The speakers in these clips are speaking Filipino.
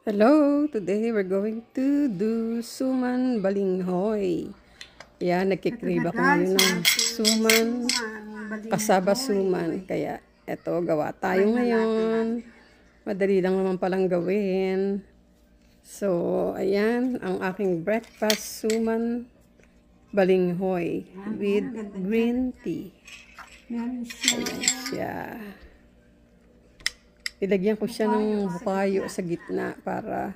Hello! Today we're going to do suman balinghoy. Yan, nagkikrave ako ngayon ng suman, kasaba suman. Kaya eto, gawa tayo ngayon. Madali lang naman palang gawin. So, ayan, ang aking breakfast suman balinghoy with green tea. Ayan siya. Ilagyan ko siya ng bukayo sa gitna para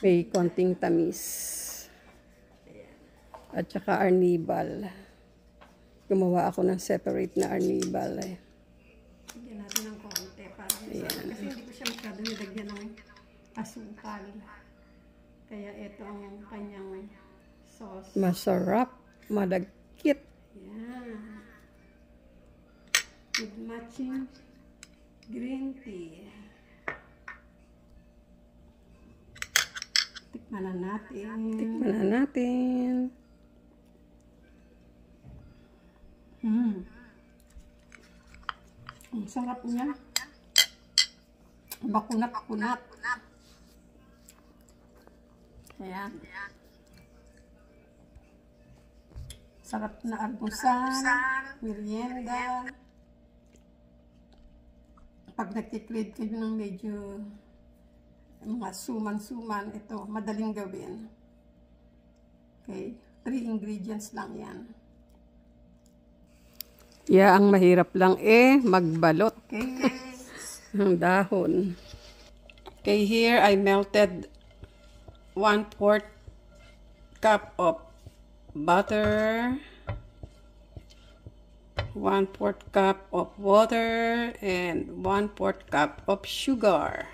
may konting tamis. At saka arnibal. Gumawa ako ng separate na arnibal. Lagyan natin ng konti para kasi hindi ko siya masyado nilagyan ng asukal. Kaya ito ang kanyang sauce. Masarap, madagkit. Yan. With matching green tea. Tikman na natin. Ang sarap niya. Bakunat-kunat. Ayan. Sarap na almusal, merienda. Pag nagkikrave kayo ng medyo mga suman-suman, ito, madaling gawin. Okay, 3 ingredients lang yan. Yeah, ang mahirap lang magbalot. Okay. Ang dahon. Okay, here I melted 1/4 cup of butter, 1/4 cup of water, and 1/4 cup of sugar.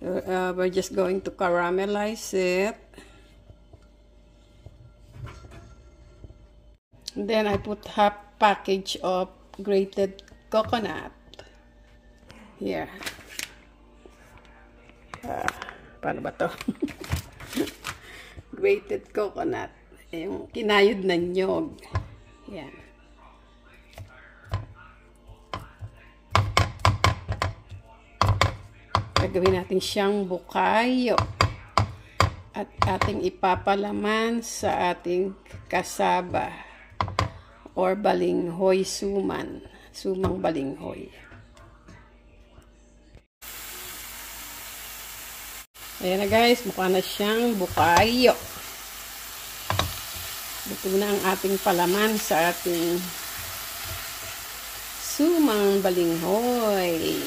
We're just going to caramelize it. And then I put half package of grated coconut. Here. Paano ba to? Grated coconut. Yung kinayod na nyog. Yan. Gagawin natin siyang bukayo. At ating ipapalaman sa ating kasaba. Or balinghoy suman. Sumang balinghoy. Ayan na guys, mukha na siyang bukayo. Ito na ang ating palaman sa ating sumang balinghoy.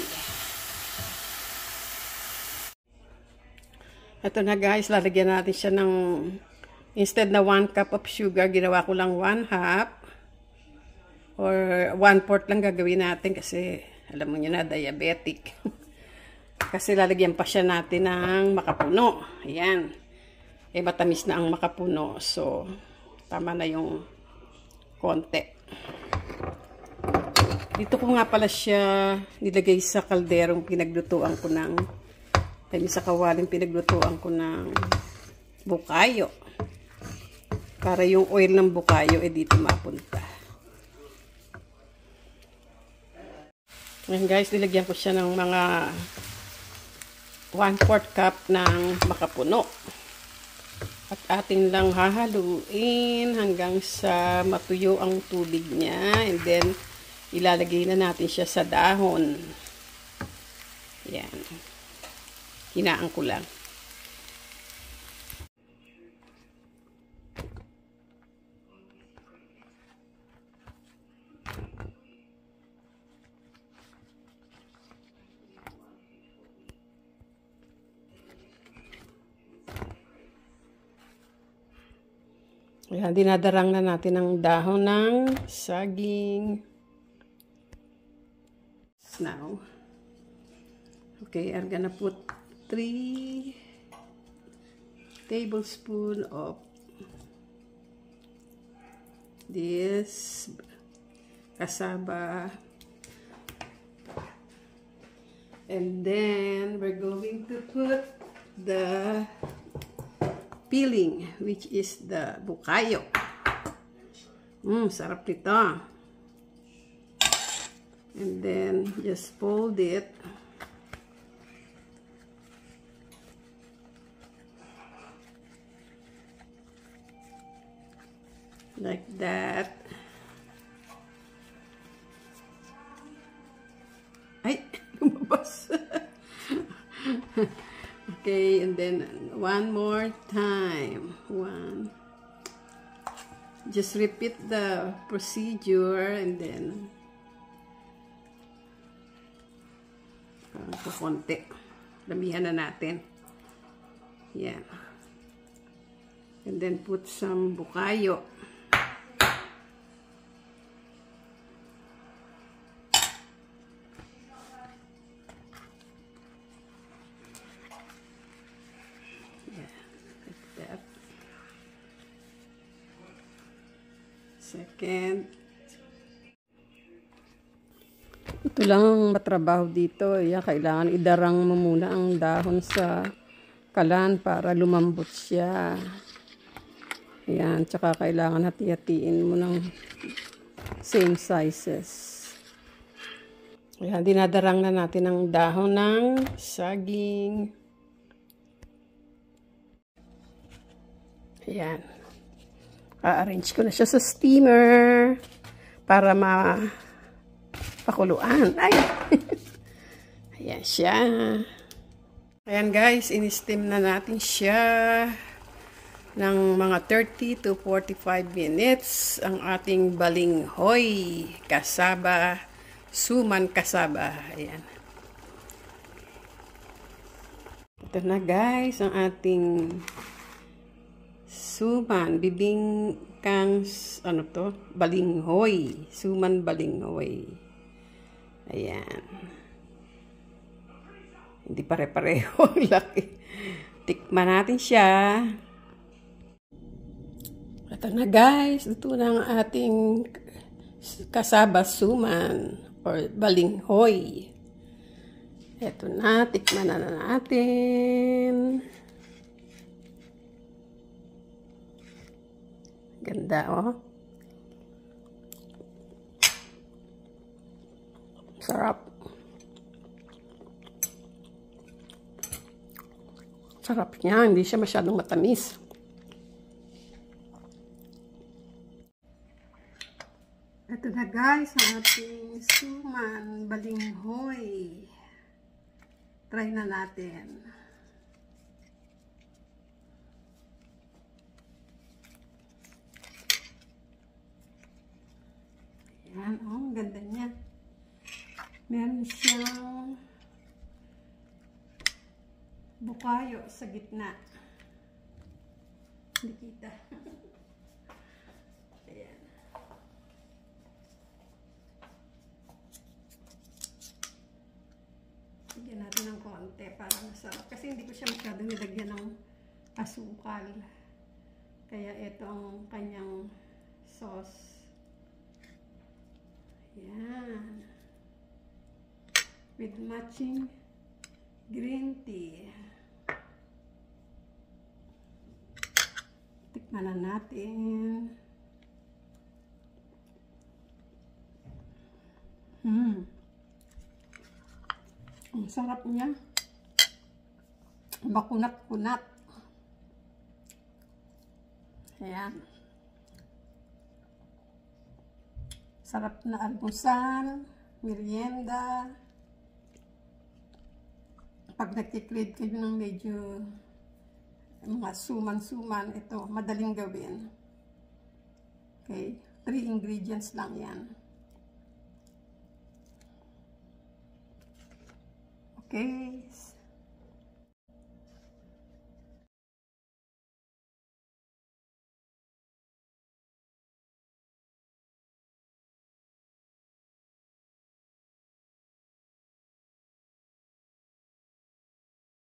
Ito na guys, lalagyan natin siya ng, instead na 1 cup of sugar, ginawa ko lang 1/2 or 1/4 lang gagawin natin kasi alam mo nyo na, diabetic. Kasi lalagyan pa siya natin ng makapuno. Ayan. Matamis na ang makapuno. So, tama na yung konti. Dito ko nga pala siya nilagay sa kalderong pinaglutuan ko ng, sa kawaling pinaglutuan ko ng bukayo. Para yung oil ng bukayo dito mapunta. Ayan guys, nilagyan ko siya ng mga 1/4 cup ng makapuno. At ating lang hahaluin hanggang sa matuyo ang tubig niya. And then, ilalagay na natin siya sa dahon. Yan. Hinaan ko lang. Ayan, dinadarang na natin ang dahon ng saging. Now, okay, I'm gonna put 3 tablespoons of this cassava. And then, we're going to put the peeling, which is the bukayo. Sarap nito. And then, just fold it. Like that. Ay, lumabas. Okay, and then one more time. One. Just repeat the procedure and then konti. Damihan na natin. Yan. And then put some bukayo. Second. Ito lang ang matrabaho dito. Yan, kailangan idarang mo muna ang dahon sa kalan para lumambot siya. Yan, tsaka kailangan hati-hatiin mo ng same sizes. Yan, dinadarang na natin ang dahon ng saging. Yan. A-arrange ko na siya sa steamer para mapakuluan. Ay! Ayan siya. Ayan guys, in-steam na natin siya ng mga 30 to 45 minutes ang ating balinghoy kasaba, suman kasaba. Ayan. Ito na guys, ang ating suman, bibingkang, ano to? Balinghoy. Suman balinghoy. Ayan. Hindi pare-pareho. Laki. Tikman natin siya. Ito na guys. Ito na ang ating kasaba suman or balinghoy. Ito na. Tikman na natin. Ganda, oh. Sarap. Sarap niya. Hindi siya masyadong matamis. Ito na guys, ang ating suman balinghoy. Try na natin. Yan, oh, ang ganda niya. Meron siyang bukayo sa gitna. Hindi kita. Ayan. Bigyan natin ng konti para masarap. Kasi hindi ko siya masyadong nilagyan ng asukal. Kaya ito ang kanyang sauce. Yan. With matching green tea. Tikman na natin. Ang sarap niya. Makunat-kunat. Ayan. Sarap na almusal, merienda. Pag nagkikrave kayo ng medyo mga suman-suman, ito, madaling gawin. Okay, 3 ingredients lang yan. Okay.